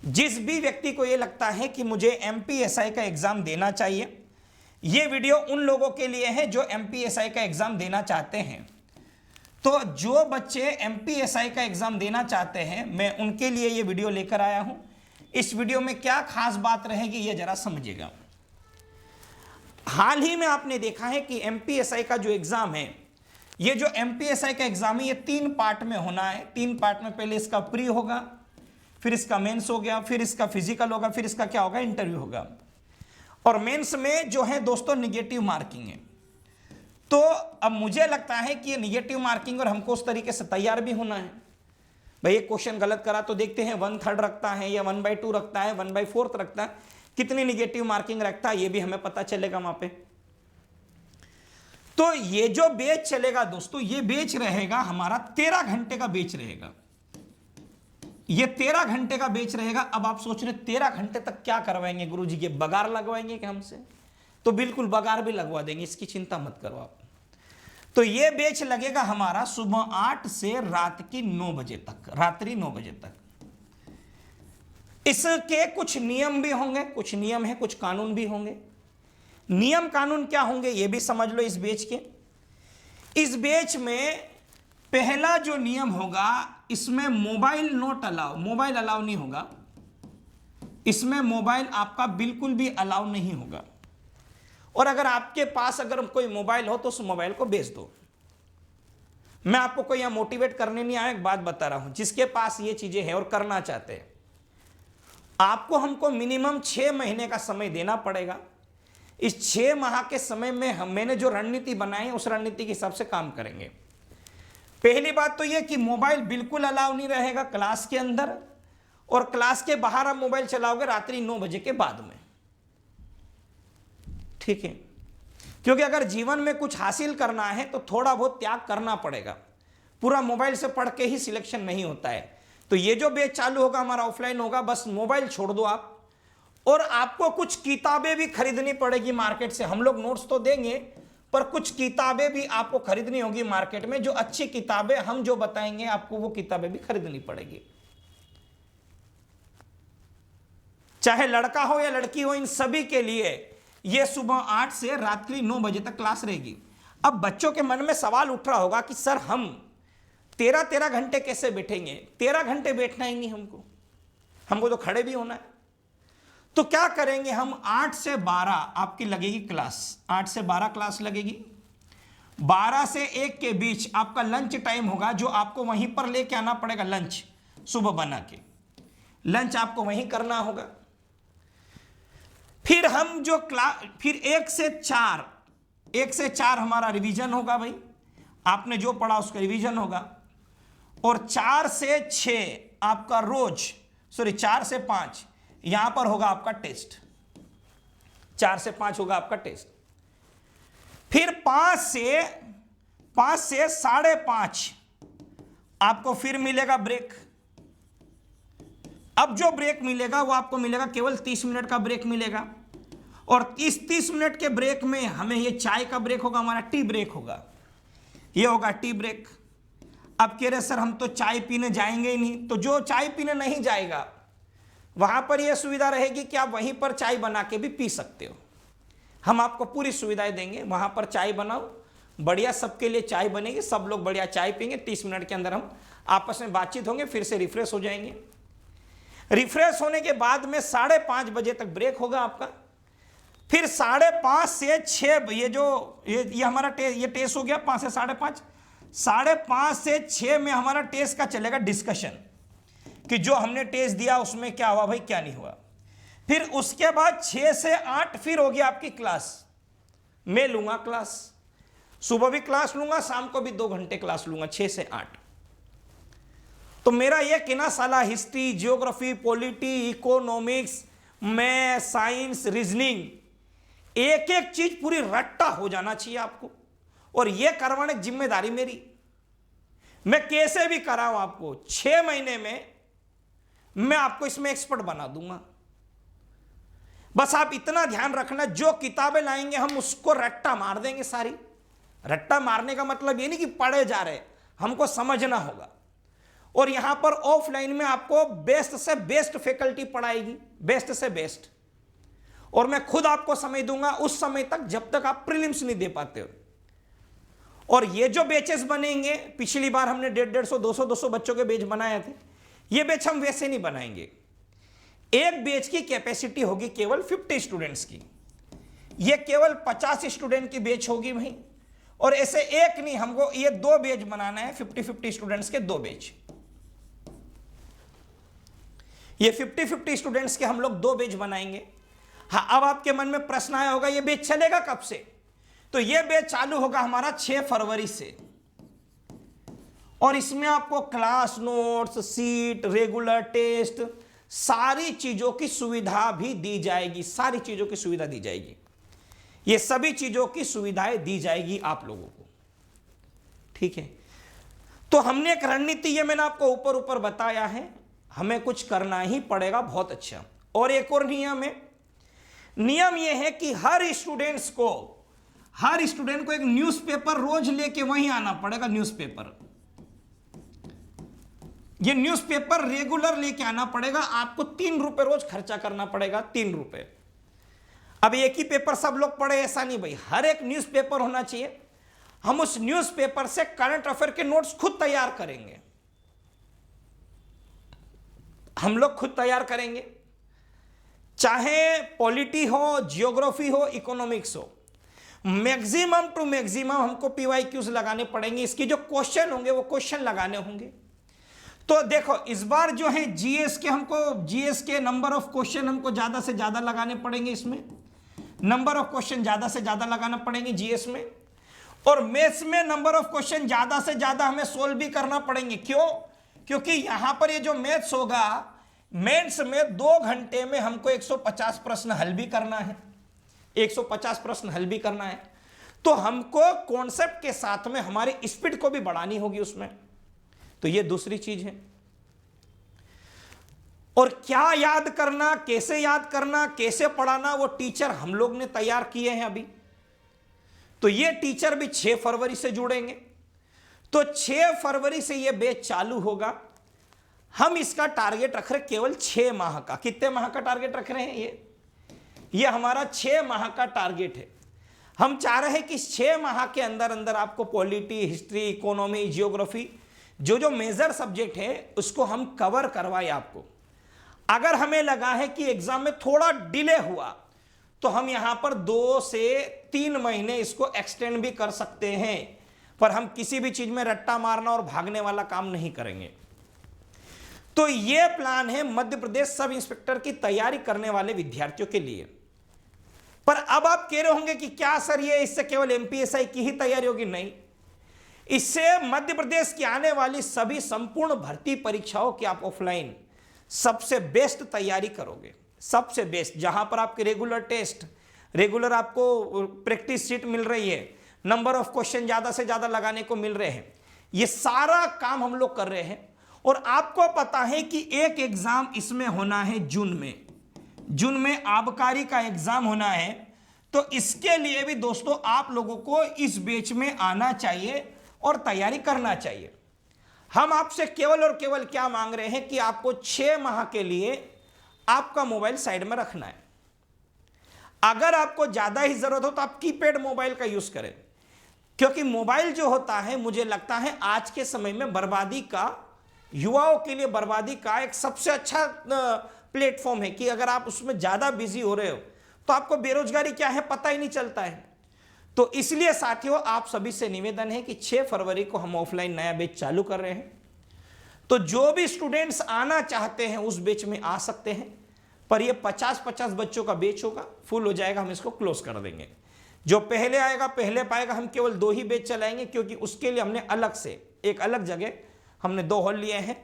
जिस भी व्यक्ति को यह लगता है कि मुझे एमपीएसआई का एग्जाम देना चाहिए, यह वीडियो उन लोगों के लिए है जो एमपीएसआई का एग्जाम देना चाहते हैं। तो जो बच्चे एमपीएसआई का एग्जाम देना चाहते हैं, मैं उनके लिए यह वीडियो लेकर आया हूं। इस वीडियो में क्या खास बात रहेगी यह जरा समझिएगा। हाल ही में आपने देखा है कि एमपीएसआई का जो एग्जाम है, ये जो एमपीएसआई का एग्जाम है, ये 3 पार्ट में होना है। 3 पार्ट में पहले इसका प्री होगा, फिर इसका मेंस हो गया, फिर इसका फिजिकल होगा, फिर इसका क्या होगा, इंटरव्यू होगा। और मेंस में जो है दोस्तों निगेटिव मार्किंग है। तो अब मुझे लगता है कि ये निगेटिव मार्किंग, और हमको उस तरीके से तैयार भी होना है। भाई एक क्वेश्चन गलत करा तो देखते हैं 1/3 रखता है या 1/2 रखता है, 1/4 रखता है, कितनी निगेटिव मार्किंग रखता है ये भी हमें पता चलेगा वहां पे। तो ये जो बैच चलेगा दोस्तों, ये बैच रहेगा हमारा 13 घंटे का बैच रहेगा। ये 13 घंटे का बैच रहेगा। अब आप सोच रहे 13 घंटे तक क्या करवाएंगे गुरुजी, के बगार लगवाएंगे कि हमसे? तो बिल्कुल बगार भी लगवा देंगे, इसकी चिंता मत करो आप। तो ये बैच लगेगा हमारा सुबह 8 से रात की 9 बजे तक, रात्रि 9 बजे तक। इसके कुछ नियम भी होंगे, कुछ नियम है, कुछ कानून भी होंगे। नियम कानून क्या होंगे ये भी समझ लो इस बैच के। इस बैच में पहला जो नियम होगा, इसमें mobile not allow, mobile allow नहीं होगा। इसमें मोबाइल आपका बिल्कुल भी अलाउ नहीं होगा। और अगर आपके पास अगर कोई मोबाइल हो तो उस मोबाइल को बेच दो। मैं आपको कोई यहां मोटिवेट करने नहीं आया, एक बात बता रहा हूं। जिसके पास ये चीजें हैं और करना चाहते हैं, आपको हमको मिनिमम 6 महीने का समय देना पड़ेगा। इस 6 माह के समय में मैंने जो रणनीति बनाई है उस रणनीति के हिसाब से काम करेंगे। पहली बात तो यह कि मोबाइल बिल्कुल अलाउ नहीं रहेगा क्लास के अंदर, और क्लास के बाहर आप मोबाइल चलाओगे रात्रि 9 बजे के बाद में, ठीक है? क्योंकि अगर जीवन में कुछ हासिल करना है तो थोड़ा बहुत त्याग करना पड़ेगा। पूरा मोबाइल से पढ़ के ही सिलेक्शन नहीं होता है। तो ये जो बैच चालू होगा हमारा ऑफलाइन होगा, बस मोबाइल छोड़ दो आप। और आपको कुछ किताबें भी खरीदनी पड़ेगी मार्केट से। हम लोग नोट्स तो देंगे, पर कुछ किताबें भी आपको खरीदनी होगी मार्केट में। जो अच्छी किताबें हम जो बताएंगे आपको, वो किताबें भी खरीदनी पड़ेगी। चाहे लड़का हो या लड़की हो, इन सभी के लिए ये सुबह 8 से रात्रि 9 बजे तक क्लास रहेगी। अब बच्चों के मन में सवाल उठ रहा होगा कि सर हम 13 घंटे कैसे बैठेंगे? 13 घंटे बैठना ही नहीं हमको तो खड़े भी होना है। तो क्या करेंगे हम? 8 से 12 आपकी लगेगी क्लास, 8 से 12 क्लास लगेगी। 12 से 1 के बीच आपका लंच टाइम होगा, जो आपको वहीं पर लेके आना पड़ेगा। लंच सुबह बना के लंच आपको वहीं करना होगा। फिर हम जो फिर 1 से 4 हमारा रिवीजन होगा। भाई आपने जो पढ़ा उसका रिवीजन होगा। और 4 से 6 आपका रोज, 4 से 5 यहां पर होगा आपका टेस्ट। 4 से 5 होगा आपका टेस्ट। फिर 5 से 5:30 आपको फिर मिलेगा ब्रेक। अब जो ब्रेक मिलेगा वो आपको मिलेगा केवल 30 मिनट का ब्रेक मिलेगा। और इस 30 मिनट के ब्रेक में हमें ये चाय का ब्रेक होगा, हमारा टी ब्रेक होगा, ये होगा टी ब्रेक। अब कह रहे सर हम तो चाय पीने जाएंगे ही नहीं। तो जो चाय पीने नहीं जाएगा वहां पर यह सुविधा रहेगी कि आप वहीं पर चाय बना के भी पी सकते हो। हम आपको पूरी सुविधाएं देंगे। वहां पर चाय बनाओ, बढ़िया सबके लिए चाय बनेगी, सब लोग बढ़िया चाय पियेंगे। 30 मिनट के अंदर हम आपस में बातचीत होंगे, फिर से रिफ्रेश हो जाएंगे। रिफ्रेश होने के बाद में 5:30 बजे तक ब्रेक होगा आपका। फिर 5:30 से 6 ये हमारा ये टेस्ट हो गया 5 से 5:30। 5:30 से 6 में हमारा टेस्ट का चलेगा डिस्कशन, कि जो हमने टेस्ट दिया उसमें क्या हुआ भाई, क्या नहीं हुआ। फिर उसके बाद 6 से 8 फिर होगी आपकी क्लास। मैं लूंगा क्लास, सुबह भी क्लास लूंगा, शाम को भी 2 घंटे क्लास लूंगा, 6 से 8। तो मेरा यह कहना साला history, geography, polity, economics, math, science, reasoning, एक एक चीज पूरी रट्टा हो जाना चाहिए आपको। और यह करवाने की जिम्मेदारी मेरी। मैं कैसे भी कराऊं आपको, 6 महीने में मैं आपको इसमें एक्सपर्ट बना दूंगा। बस आप इतना ध्यान रखना, जो किताबें लाएंगे हम उसको रट्टा मार देंगे सारी। रट्टा मारने का मतलब ये नहीं कि पढ़े जा रहे, हमको समझना होगा। और यहां पर ऑफलाइन में आपको बेस्ट से बेस्ट फैकल्टी पढ़ाएगी, बेस्ट से बेस्ट, और मैं खुद आपको समय दूंगा उस समय तक जब तक आप प्रीलिम्स नहीं दे पाते हो। और ये जो बैचेस बनेंगे, पिछली बार हमने 150, 200 बच्चों के बैच बनाए थे, ये बैच हम वैसे नहीं बनाएंगे। एक बैच की कैपेसिटी होगी केवल 50 स्टूडेंट्स की, ये केवल 50 स्टूडेंट की बैच होगी भाई। और ऐसे एक नहीं, हमको ये 2 बैच बनाना है, 50-50 स्टूडेंट्स के 2 बैच। ये 50-50 स्टूडेंट्स के हम लोग 2 बैच बनाएंगे। हाँ, अब आपके मन में प्रश्न आया होगा ये बैच चलेगा कब से? तो ये बैच चालू होगा हमारा 6 फरवरी से, और इसमें आपको class notes, sheet, regular test, सारी चीजों की सुविधा भी दी जाएगी, सारी चीजों की सुविधा दी जाएगी। ये सभी चीजों की सुविधाएं दी जाएगी आप लोगों को, ठीक है। तो हमने एक रणनीति, ये मैंने आपको ऊपर ऊपर बताया है, हमें कुछ करना ही पड़ेगा बहुत अच्छा। और एक और नियम है, नियम यह है कि हर स्टूडेंट को एक न्यूज़पेपर रोज लेके वहीं आना पड़ेगा। न्यूज़पेपर, ये न्यूज़पेपर रेगुलर लेके आना पड़ेगा। आपको 3 रुपए रोज खर्चा करना पड़ेगा, 3 रुपए। अब एक ही पेपर सब लोग पढ़े ऐसा नहीं भाई, हर एक न्यूज़पेपर होना चाहिए। हम उस न्यूज़पेपर से करंट अफेयर के नोट्स खुद तैयार करेंगे, हम लोग खुद तैयार करेंगे, चाहे पॉलिटी हो, जियोग्राफी हो, इकोनॉमिक्स हो। मैक्सिमम टू मैक्सिमम हमको PYQs लगाने पड़ेंगे, इसकी जो क्वेश्चन होंगे वो क्वेश्चन लगाने होंगे। तो देखो इस बार जो है जीएस के नंबर ऑफ क्वेश्चन हमको ज्यादा से ज्यादा लगाने पड़ेंगे, इसमें नंबर ऑफ क्वेश्चन ज्यादा से ज्यादा लगाना पड़ेंगे जीएस में। और मैथ्स में नंबर ऑफ क्वेश्चन ज्यादा से ज्यादा हमें सोल्व भी करना पड़ेंगे। क्यों? क्योंकि यहां पर ये जो मैथ्स होगा, मैथ्स में 2 घंटे में हमको 150 प्रश्न हल भी करना है, 150 प्रश्न हल भी करना है। तो हमको कॉन्सेप्ट के साथ में हमारी स्पीड को भी बढ़ानी होगी उसमें। तो ये दूसरी चीज है। और क्या याद करना, कैसे पढ़ाना, वो टीचर हम लोग ने तैयार किए हैं अभी। तो ये टीचर भी 6 फरवरी से जुड़ेंगे। तो 6 फरवरी से ये बैच चालू होगा। हम इसका टारगेट रख रहे केवल 6 माह का। कितने माह का टारगेट रख रहे हैं? ये हमारा 6 माह का टारगेट है। हम चाह रहे हैं कि 6 माह के अंदर अंदर आपको पॉलिटी, हिस्ट्री, इकोनॉमी, जियोग्राफी, जो मेजर सब्जेक्ट है उसको हम कवर करवाए आपको। अगर हमें लगा है कि एग्जाम में थोड़ा डिले हुआ तो हम यहां पर 2 से 3 महीने इसको एक्सटेंड भी कर सकते हैं, पर हम किसी भी चीज में रट्टा मारना और भागने वाला काम नहीं करेंगे। तो यह प्लान है मध्य प्रदेश सब इंस्पेक्टर की तैयारी करने वाले विद्यार्थियों के लिए। पर अब आप कह रहे होंगे कि क्या सर ये इससे केवल MPSI की ही तैयारी होगी? नहीं, इससे मध्य प्रदेश की आने वाली सभी संपूर्ण भर्ती परीक्षाओं की आप ऑफलाइन सबसे बेस्ट तैयारी करोगे, सबसे बेस्ट। जहां पर आपके रेगुलर टेस्ट, रेगुलर आपको प्रैक्टिस शीट मिल रही है, नंबर ऑफ क्वेश्चन ज्यादा से ज्यादा लगाने को मिल रहे हैं, ये सारा काम हम लोग कर रहे हैं। और आपको पता है कि एक एग्जाम इसमें होना है जून में आबकारी का एग्जाम होना है। तो इसके लिए भी दोस्तों आप लोगों को इस बैच में आना चाहिए और तैयारी करना चाहिए। हम आपसे केवल और केवल क्या मांग रहे हैं कि आपको 6 माह के लिए आपका मोबाइल साइड में रखना है। अगर आपको ज्यादा ही जरूरत हो तो आप कीपैड मोबाइल का यूज करें, क्योंकि मोबाइल जो होता है मुझे लगता है आज के समय में बर्बादी का, युवाओं के लिए बर्बादी का एक सबसे अच्छा प्लेटफॉर्म है कि अगर आप उसमें ज्यादा बिजी हो रहे हो तो आपको बेरोजगारी क्या है पता ही नहीं चलता है। तो इसलिए साथियों आप सभी से निवेदन है कि 6 फरवरी को हम ऑफलाइन नया बैच चालू कर रहे हैं। तो जो भी स्टूडेंट्स आना चाहते हैं उस बैच में आ सकते हैं, पर ये 50-50 बच्चों का बैच होगा, फुल हो जाएगा हम इसको क्लोज कर देंगे। जो पहले आएगा पहले पाएगा, हम केवल 2 ही बैच चलाएंगे, क्योंकि उसके लिए हमने अलग से एक अलग जगह हमने 2 हॉल लिए हैं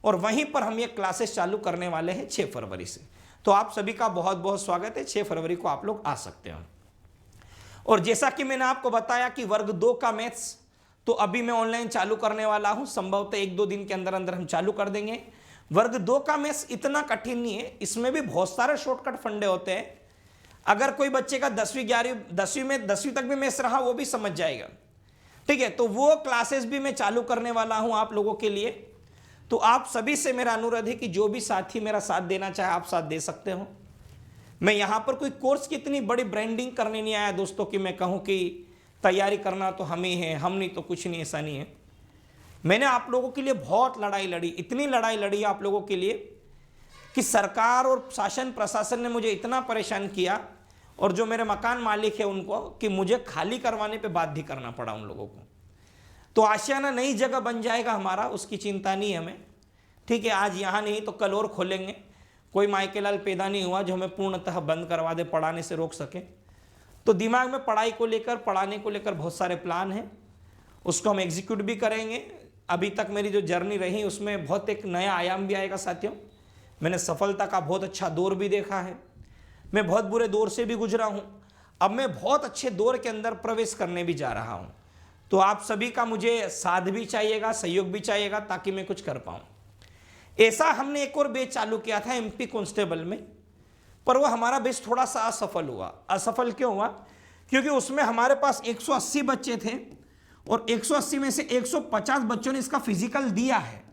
और वहीं पर हम ये क्लासेस चालू करने वाले हैं 6 फरवरी से। तो आप सभी का बहुत बहुत स्वागत है, 6 फरवरी को आप लोग आ सकते हैं। और जैसा कि मैंने आपको बताया कि वर्ग 2 का मैथ्स तो अभी मैं ऑनलाइन चालू करने वाला हूं, संभवतः 1-2 दिन के अंदर अंदर हम चालू कर देंगे। वर्ग 2 का मैथ्स इतना कठिन नहीं है, इसमें भी बहुत सारे शॉर्टकट फंडे होते हैं। अगर कोई बच्चे का 10वीं तक भी मैथ्स रहा वो भी समझ जाएगा, ठीक है। तो वो क्लासेस भी मैं चालू करने वाला हूं आप लोगों के लिए। तो आप सभी से मेरा अनुरोध है कि जो भी साथी मेरा साथ देना चाहे आप साथ दे सकते हो। मैं यहाँ पर कोई कोर्स की इतनी बड़ी ब्रांडिंग करने नहीं आया दोस्तों कि मैं कहूँ कि तैयारी करना तो हम ही है, हम नहीं तो कुछ नहीं, ऐसा नहीं है। मैंने आप लोगों के लिए बहुत लड़ाई लड़ी, इतनी लड़ाई लड़ी आप लोगों के लिए कि सरकार और शासन प्रशासन ने मुझे इतना परेशान किया, और जो मेरे मकान मालिक है उनको, कि मुझे खाली करवाने पे बाध्य करना पड़ा उन लोगों को। तो आशियाना नई जगह बन जाएगा हमारा, उसकी चिंता नहीं है हमें, ठीक है। आज यहाँ नहीं तो कल और खोलेंगे। कोई माइकेलाल पैदा नहीं हुआ जो हमें पूर्णतः बंद करवा दे, पढ़ाने से रोक सके। तो दिमाग में पढ़ाई को लेकर, पढ़ाने को लेकर बहुत सारे प्लान हैं, उसको हम एग्जीक्यूट भी करेंगे। अभी तक मेरी जो जर्नी रही उसमें बहुत एक नया आयाम भी आएगा साथियों। मैंने सफलता का बहुत अच्छा दौर भी देखा है, मैं बहुत बुरे दौर से भी गुजरा हूँ, अब मैं बहुत अच्छे दौर के अंदर प्रवेश करने भी जा रहा हूँ। तो आप सभी का मुझे साथ भी चाहिएगा, सहयोग भी चाहिएगा, ताकि मैं कुछ कर पाऊँ। ऐसा हमने एक और बैच चालू किया था MP कांस्टेबल में, पर वो हमारा बैच थोड़ा सा असफल हुआ। असफल क्यों हुआ? क्योंकि उसमें हमारे पास 180 बच्चे थे, और 180 में से 150 बच्चों ने इसका फिजिकल दिया है।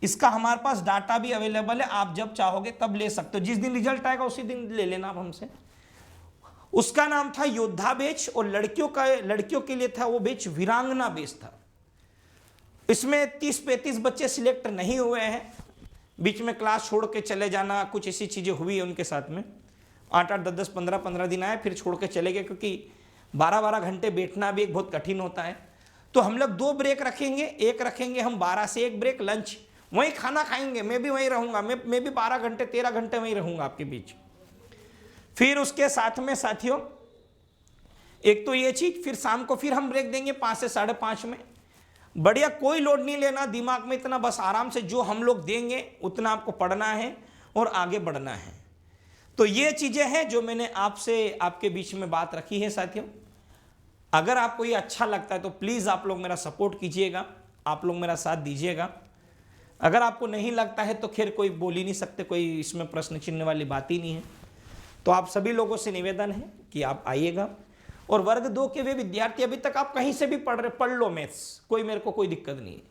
इसका हमारे पास डाटा भी अवेलेबल है, आप जब चाहोगे तब ले सकते हो, जिस दिन रिजल्ट आएगा उसी दिन ले लेना आप हमसे। उसका नाम था योद्धा बैच, और लड़कियों के लिए था वो बैच वीरांगना बैच था। इसमें 30-35 बच्चे सिलेक्ट नहीं हुए हैं, बीच में क्लास छोड़ के चले जाना, कुछ ऐसी चीज़ें हुई उनके साथ में। 8-8, 10-10, 15-15 दिन आए, फिर छोड़ के चले गए, क्योंकि 12-12 घंटे बैठना भी एक बहुत कठिन होता है। तो हम लोग 2 ब्रेक रखेंगे, एक रखेंगे हम 12 से 1 ब्रेक लंच, वहीं खाना खाएंगे, मैं भी वहीं रहूँगा, मैं भी 12 घंटे 13 घंटे वहीं रहूँगा आपके बीच। फिर उसके साथ में साथियों एक तो ये चीज़, फिर शाम को फिर हम ब्रेक देंगे 5 से 5:30 में। बढ़िया, कोई लोड नहीं लेना दिमाग में, इतना बस आराम से जो हम लोग देंगे उतना आपको पढ़ना है और आगे बढ़ना है। तो ये चीज़ें हैं जो मैंने आपसे आपके बीच में बात रखी है साथियों। अगर आपको ये अच्छा लगता है तो प्लीज़ आप लोग मेरा सपोर्ट कीजिएगा, आप लोग मेरा साथ दीजिएगा। अगर आपको नहीं लगता है तो खैर कोई बोल ही नहीं सकते, कोई इसमें प्रश्न चिन्ह वाली बात ही नहीं है। तो आप सभी लोगों से निवेदन है कि आप आइएगा। और वर्ग 2 के वे विद्यार्थी, अभी तक आप कहीं से भी पढ़ लो मैथ्स, कोई मेरे को कोई दिक्कत नहीं है,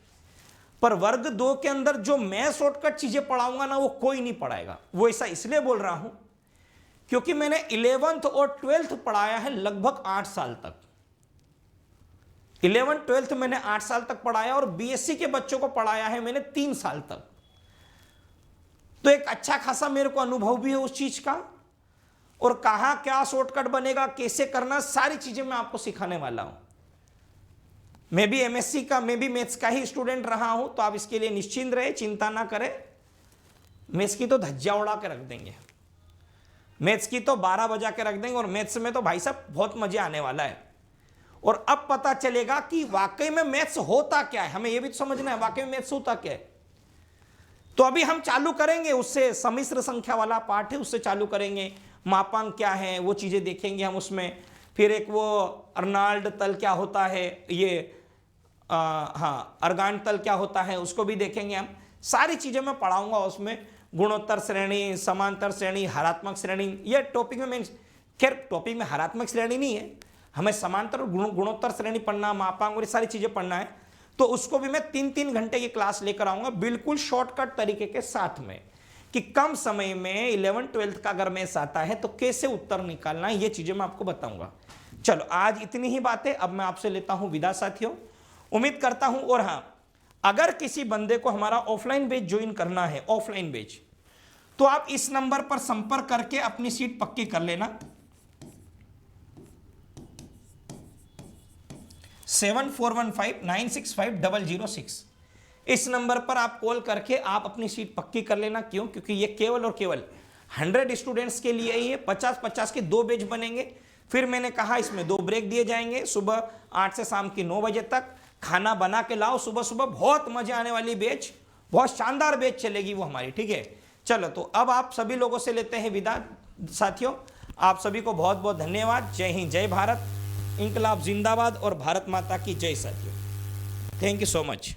पर वर्ग 2 के अंदर जो मैं शॉर्टकट चीजें पढ़ाऊंगा ना, वो कोई नहीं पढ़ाएगा। वो ऐसा इसलिए बोल रहा हूं क्योंकि मैंने 11th और 12th पढ़ाया है लगभग 8 साल तक। 11th 12th मैंने 8 साल तक पढ़ाया, और BSc के बच्चों को पढ़ाया है मैंने 3 साल तक। तो एक अच्छा खासा मेरे को अनुभव भी है उस चीज का, और कहां क्या शॉर्टकट बनेगा, कैसे करना, सारी चीजें मैं आपको सिखाने वाला हूं। मैं भी MSc का, मैं भी मैथ्स का ही स्टूडेंट रहा हूं, तो आप इसके लिए निश्चिंत रहे, चिंता ना करें। मैथ्स की तो धज्जियां उड़ा के रख देंगे, मैथ्स की तो 12 बजा के रख देंगे, और मैथ्स में तो भाई साहब बहुत मजे आने वाला है। और अब पता चलेगा कि वाकई में मैथ्स होता क्या है, हमें यह भी तो समझना है वाकई में मैथ्स होता क्या है। तो अभी हम चालू करेंगे उससे, सम्मिश्र संख्या वाला पार्ट है उससे चालू करेंगे। मापांक क्या है वो चीजें देखेंगे हम उसमें। फिर एक वो अर्नाल्ड तल क्या होता है, ये अर्गान तल क्या होता है, उसको भी देखेंगे हम। सारी चीजें मैं पढ़ाऊंगा उसमें, गुणोत्तर श्रेणी, समांतर श्रेणी, हरात्मक श्रेणी। ये टॉपिक में खैर टॉपिक में हरात्मक श्रेणी नहीं है, हमें समांतर और गुणोत्तर श्रेणी पढ़ना, मापांक और ये सारी चीजें पढ़ना है। तो उसको भी मैं 3-3 घंटे की क्लास लेकर आऊंगा, बिल्कुल शॉर्टकट तरीके के साथ में, कि कम समय में 11th 12th का अगर मैथ्स आता है तो कैसे उत्तर निकालना है, ये चीजें मैं आपको बताऊंगा। चलो आज इतनी ही बातें, अब मैं आपसे लेता हूं विदा साथियों। उम्मीद करता हूं, और हां, अगर किसी बंदे को हमारा ऑफलाइन बैच ज्वाइन करना है, ऑफलाइन बैच, तो आप इस नंबर पर संपर्क करके अपनी सीट पक्की कर लेना। 7415965006। इस नंबर पर आप कॉल करके आप अपनी सीट पक्की कर लेना। क्यों? क्योंकि ये केवल और केवल 100 स्टूडेंट्स के लिए ही है। 50-50 के 2 बैच बनेंगे। फिर मैंने कहा इसमें 2 ब्रेक दिए जाएंगे, सुबह 8 से शाम की 9 बजे तक। खाना बना के लाओ सुबह सुबह, बहुत मजे आने वाली बैच, बहुत शानदार बैच चलेगी वो हमारी, ठीक है। चलो तो अब आप सभी लोगों से लेते हैं विदा साथियों। आप सभी को बहुत बहुत धन्यवाद। जय हिंद, जय भारत, इंकलाब जिंदाबाद और भारत माता की जय साथियों। Thank you so much.